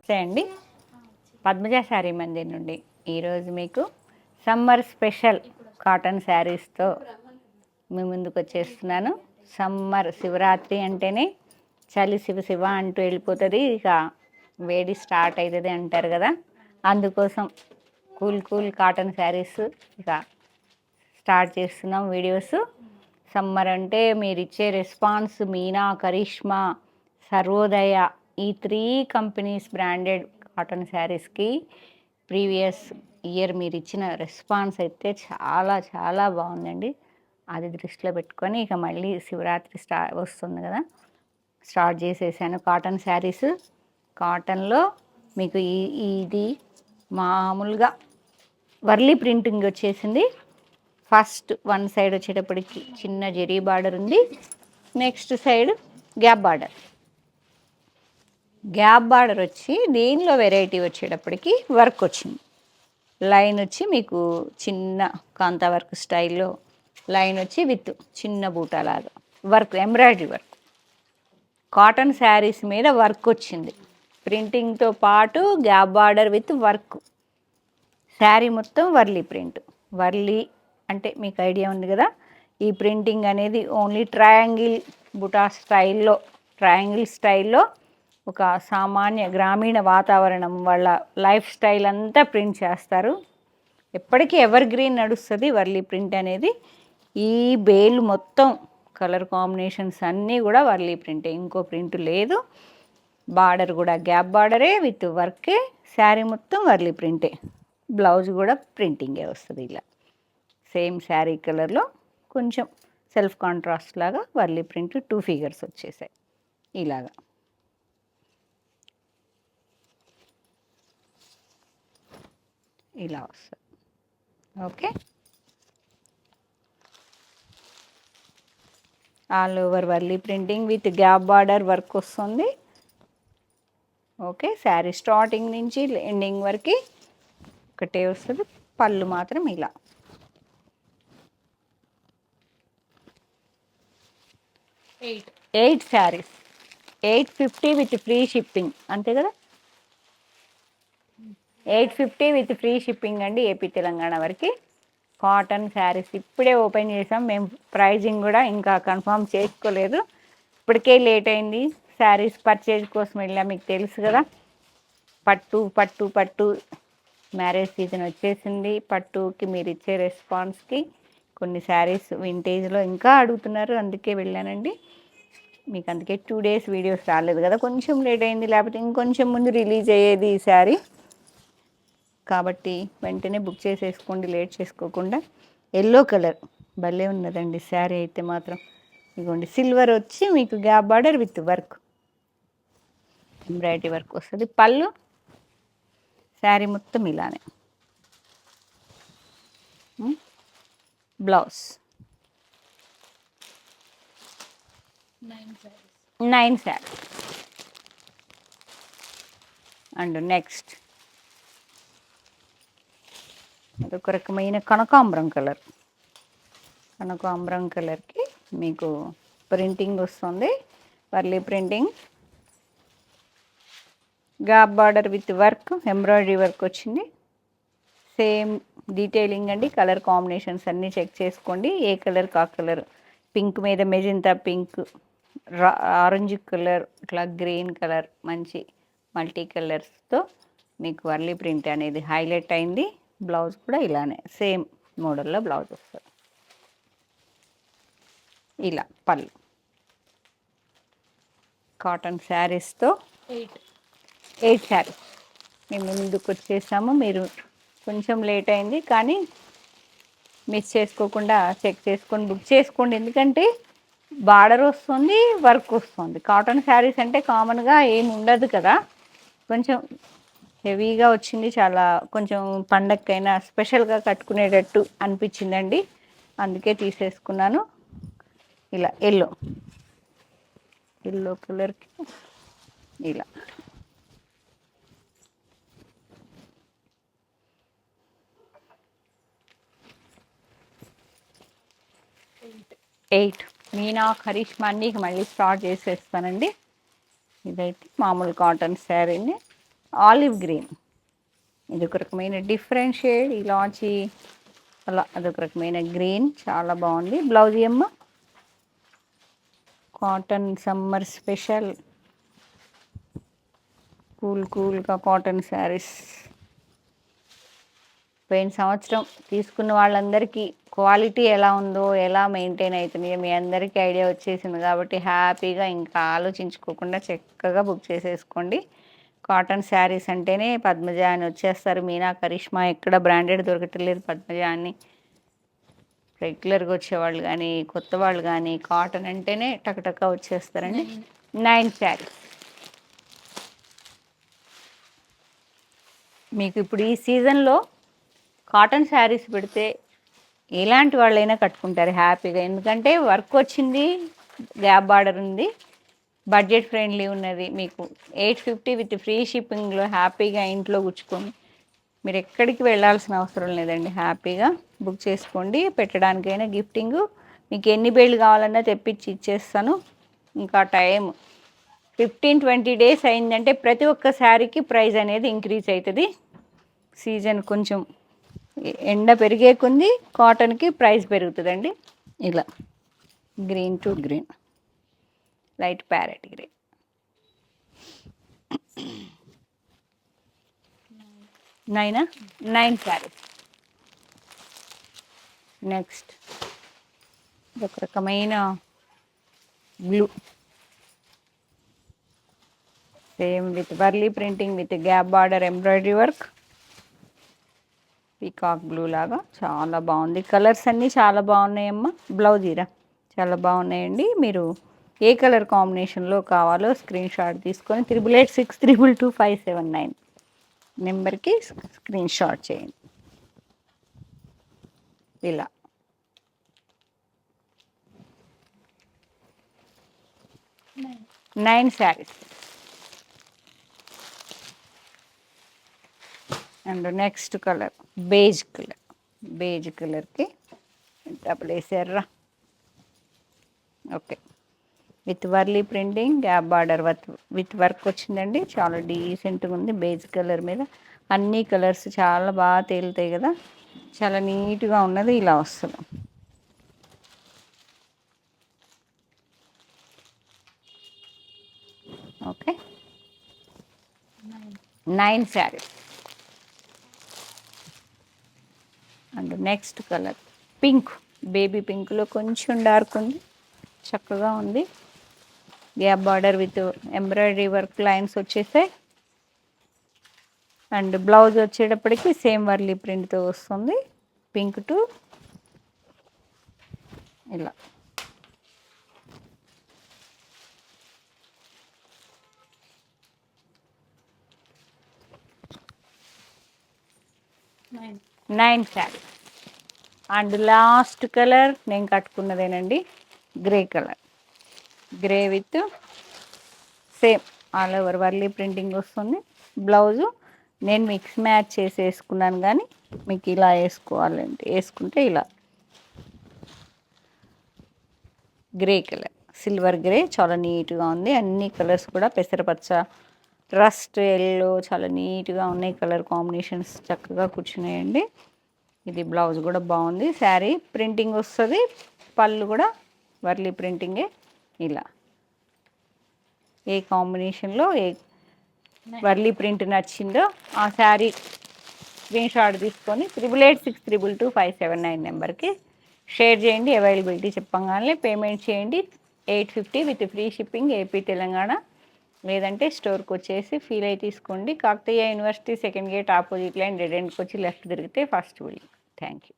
నమస్తే అండి. పద్మజ శారీ మందిర్ నుండి ఈరోజు మీకు సమ్మర్ స్పెషల్ కాటన్ శారీస్తో మీ ముందుకు వచ్చేస్తున్నాను. సమ్మర్ శివరాత్రి అంటేనే చలి శివ శివ అంటూ వెళ్ళిపోతుంది, ఇక వేడి స్టార్ట్ అవుతుంది అంటారు కదా. అందుకోసం కూల్ కూల్ కాటన్ శారీస్ ఇక స్టార్ట్ చేస్తున్నాం వీడియోస్. సమ్మర్ అంటే మీరు ఇచ్చే రెస్పాన్స్, మీనా, కరిష్మా, సర్వోదయ, ఈ 3 కంపెనీస్ బ్రాండెడ్ కాటన్ శారీస్కి ప్రీవియస్ ఇయర్ మీరు ఇచ్చిన రెస్పాన్స్ అయితే చాలా చాలా బాగుందండి. అది దృష్టిలో పెట్టుకొని ఇక మళ్ళీ శివరాత్రి వస్తుంది కదా, స్టార్ట్ చేసేసాను కాటన్ శారీస్. కాటన్లో మీకు ఇది మామూలుగా వర్లీ ప్రింటింగ్ వచ్చేసింది. ఫస్ట్ వన్ సైడ్ వచ్చేటప్పటికి చిన్న జెరీ బార్డర్ ఉంది, next side gap border. Gap border వచ్చి దీనిలో వెరైటీ వచ్చేటప్పటికి వర్క్ వచ్చింది. లైన్ వచ్చి మీకు చిన్న కాంతా వర్క్ స్టైల్లో లైన్ వచ్చి విత్ చిన్న బూటాలాగా work, embroidery work. Cotton saris మీద వర్క్ వచ్చింది, ప్రింటింగ్తో పాటు gap border with work. Sari మొత్తం వర్లీ ప్రింట్. వర్లీ అంటే మీకు ఐడియా ఉంది కదా, ఈ ప్రింటింగ్ అనేది ఓన్లీ ట్రయాంగిల్ బుటా స్టైల్లో, ట్రయాంగిల్ స్టైల్లో ఒక సామాన్య గ్రామీణ వాతావరణం వాళ్ళ లైఫ్ స్టైల్ అంతా ప్రింట్ చేస్తారు. ఎప్పటికీ ఎవర్ గ్రీన్ నడుస్తుంది వర్లీ ప్రింట్ అనేది. ఈ బేల్ మొత్తం కలర్ కాంబినేషన్స్ అన్నీ కూడా వర్లీ ప్రింటే, ఇంకో ప్రింట్ లేదు. బార్డర్ కూడా గ్యాప్ బార్డరే విత్ వర్కే, శారీ మొత్తం వర్లీ ప్రింటే. బ్లౌజ్ కూడా ప్రింటింగే వస్తుంది ఇలా సేమ్ శారీ కలర్లో కొంచెం సెల్ఫ్ కాంట్రాస్ట్ లాగా వర్లీ ప్రింట్ 2 ఫిగర్స్ వచ్చేసాయి ఇలాగా. ఇలా వస్తుంది. Okay, all over Warli printing with gap border work వస్తుంది. ఓకే, శారీ స్టార్టింగ్ నుంచి ఎండింగ్ వరకు ఒకటే వస్తుంది. పళ్ళు మాత్రం ఇలా. Eight saris 850 with free shipping, అంతే కదా. 850 విత్ ఫ్రీ షిప్పింగ్ అండి, ఏపీ తెలంగాణ వరకు. కాటన్ శారీస్ ఇప్పుడే ఓపెన్ చేసాం మేము, ప్రైజింగ్ కూడా ఇంకా కన్ఫర్మ్ చేసుకోలేదు, ఇప్పటికే లేట్ అయింది. శారీస్ పర్చేజ్ కోసం వెళ్ళాం, మీకు తెలుసు కదా. పట్టు పట్టు పట్టు మ్యారేజ్ సీజన్ వచ్చేసింది. పట్టుకి మీరు ఇచ్చే రెస్పాన్స్కి కొన్ని శారీస్ వింటేజ్లో ఇంకా అడుగుతున్నారు, అందుకే వెళ్ళానండి. మీకు అందుకే 2 డేస్ వీడియోస్ రాలేదు కదా, కొంచెం లేట్ అయింది, లేకపోతే ఇంకొంచెం ముందు రిలీజ్ అయ్యేది ఈ శారీ. కాబట్టి వెంటనే బుక్ చేసేసుకోండి, లేట్ చేసుకోకుండా. ఎల్లో కలర్ భలే ఉన్నదండి శారీ అయితే మాత్రం. ఇదిగోండి, సిల్వర్ వచ్చి మీకు gap border with work, embroidery work వస్తుంది. పళ్ళు శారీ మొత్తం ఇలానే. బ్లౌజ్ 9 శారీ. అండ్ నెక్స్ట్ అదొక రకమైన కనకాంబరం కలర్. కనకాంబరం కలర్కి మీకు ప్రింటింగ్ వస్తుంది, Warli printing, gap border with work, embroidery work వచ్చింది. సేమ్ డీటెయిలింగ్ అండి. కలర్ కాంబినేషన్స్ అన్నీ చెక్ చేసుకోండి, ఏ కలర్ కా కలర్. పింక్ మీద మెజెంతా పింక్, ఆరెంజ్ కలర్, ఇట్లా గ్రీన్ కలర్, మంచి మల్టీ కలర్స్తో మీకు వర్లీ ప్రింట్ అనేది హైలైట్ అయింది. బ్లౌజ్ కూడా ఇలానే సేమ్ మోడల్లో బ్లౌజ్ వస్తుంది. ఇలా పళ్ళు. కాటన్ శారీస్తో 8 శారీస్ మేము ముందుకు వచ్చేసాము. మీరు కొంచెం లేట్ అయింది, కానీ మిస్ చేసుకోకుండా చెక్ చేసుకొని బుక్ చేసుకోండి. ఎందుకంటే బార్డర్ వస్తుంది, వర్క్ వస్తుంది. కాటన్ శారీస్ అంటే కామన్గా ఏమి ఉండదు కదా, కొంచెం హెవీగా వచ్చింది. చాలా కొంచెం పండగకైనా స్పెషల్గా కట్టుకునేటట్టు అనిపించిందండి, అందుకే తీసేసుకున్నాను. ఇలా ఎల్లో కలర్కి ఇలా. ఎయిట్ మీనా, కరిష్మా అన్నీ మళ్ళీ స్టార్ట్ చేసేస్తానండి. ఇదైతే మామూలు కాటన్ శారీని ఆలివ్ గ్రీన్, ఇది ఒక రకమైన డిఫరెంట్ షేడ్. ఇలాచి అలా అదొక రకమైన గ్రీన్, చాలా బాగుంది. బ్లౌజ్ ఏమో కాటన్ సమ్మర్ స్పెషల్ కూల్గా కాటన్ శారీస్. పోయిన సంవత్సరం తీసుకున్న వాళ్ళందరికీ క్వాలిటీ ఎలా ఉందో, ఎలా మెయింటైన్ అవుతున్నాయో మీ అందరికీ ఐడియా వచ్చేసింది కాబట్టి హ్యాపీగా ఇంకా ఆలోచించుకోకుండా చక్కగా బుక్ చేసేసుకోండి. కాటన్ శారీస్ అంటేనే పద్మజ అని వచ్చేస్తారు. మీనా కరిష్మా ఎక్కడ బ్రాండెడ్ దొరకట్లేదు. పద్మజ అని రెగ్యులర్గా వచ్చేవాళ్ళు కానీ కొత్త వాళ్ళు కానీ కాటన్ అంటేనే టకటక వచ్చేస్తారండి. 9 శారీస్ మీకు ఇప్పుడు ఈ సీజన్లో కాటన్ శారీస్ పెడితే ఎలాంటి వాళ్ళైనా కట్టుకుంటారు హ్యాపీగా. ఎందుకంటే వర్క్ వచ్చింది, గ్యాప్ బార్డర్ ఉంది, బడ్జెట్ ఫ్రెండ్లీ ఉన్నది. మీకు 850 విత్ ఫ్రీ షిప్పింగ్లో హ్యాపీగా ఇంట్లో కూర్చుకొని మీరు ఎక్కడికి వెళ్ళాల్సిన అవసరం లేదండి. హ్యాపీగా బుక్ చేసుకోండి. పెట్టడానికైనా గిఫ్టింగ్ మీకు ఎన్ని బేళ్ళు కావాలన్నా తెప్పించి ఇచ్చేస్తాను. ఇంకా టైం 15-20 డేస్ అయిందంటే ప్రతి ఒక్క శారీకి ప్రైస్ అనేది ఇంక్రీజ్ అవుతుంది. సీజన్ కొంచెం ఎండ పెరిగే కొంది కాటన్కి ప్రైస్ పెరుగుతుందండి. ఇలా green to green, light parrot green. 9 saris. Next ఒక రకమైన blue, same with Warli printing with gap border embroidery work, peacock blue లాగా చాలా బాగుంది. కలర్స్ అన్నీ చాలా బాగున్నాయమ్మా. బ్లౌజ్ ఇరా చాలా బాగున్నాయండి. మీరు ఏ కలర్ కాంబినేషన్లో కావాలో స్క్రీన్ షాట్ తీసుకొని 8886222579 నెంబర్కి స్క్రీన్ షాట్ చేయండి. ఇలా 9 saris. And next colour beige colour. Beige కలర్కి డబుల్ వేసారా. Okay, with Warli printing gap border with work వచ్చిందండి. చాలా డీసెంట్గా ఉంది. బేజ్ కలర్ మీద అన్ని కలర్స్ చాలా బాగా తేలుతాయి కదా, చాలా నీట్గా ఉన్నది. ఇలా వస్తుంది. Okay, 9 saris. And next colour pink, baby పింక్లో కొంచెం డార్క్ ఉంది, చక్కగా ఉంది. Gap border with embroidery work lines వచ్చేసాయి. అండ్ బ్లౌజ్ వచ్చేటప్పటికి సేమ్ వర్లీ ప్రింట్తో వస్తుంది. పింక్ టు ఇలా nine sari. And last colour నేను కట్టుకున్నదేనండి, grey colour. Grey with same all over Warli printing వస్తుంది. బ్లౌజు నేను మిక్స్ మ్యాచ్ చేసి వేసుకున్నాను, కానీ మీకు ఇలా వేసుకోవాలంటే వేసుకుంటే ఇలా గ్రే కలర్, సిల్వర్ గ్రే చాలా నీట్గా ఉంది. అన్ని కలర్స్ కూడా పెసరపచ్చ, రస్ట్ ఎల్లో చాలా నీట్గా ఉన్నాయి. కలర్ కాంబినేషన్స్ చక్కగా కూర్చున్నాయండి. ఇది బ్లౌజ్ కూడా బాగుంది. శారీ ప్రింటింగ్ వస్తుంది, పళ్ళు కూడా వర్లీ ప్రింటింగే. ఇలా ఏ కాంబినేషన్లో ఏ వర్లీ ప్రింట్ నచ్చిందో ఆ శారీ స్క్రీన్ షాట్ తీసుకొని 8886222579 నెంబర్కి షేర్ చేయండి. అవైలబిలిటీ చెప్పగానే పేమెంట్ చేయండి. 850 with free shipping AP Telangana. లేదంటే స్టోర్కి వచ్చేసి ఫీల్ అయి తీసుకోండి. Kakatiya university second gate opposite line red ఎండ్కి వచ్చి లెఫ్ట్ తిరిగితే ఫస్ట్ బిల్డింగ్. Thank you.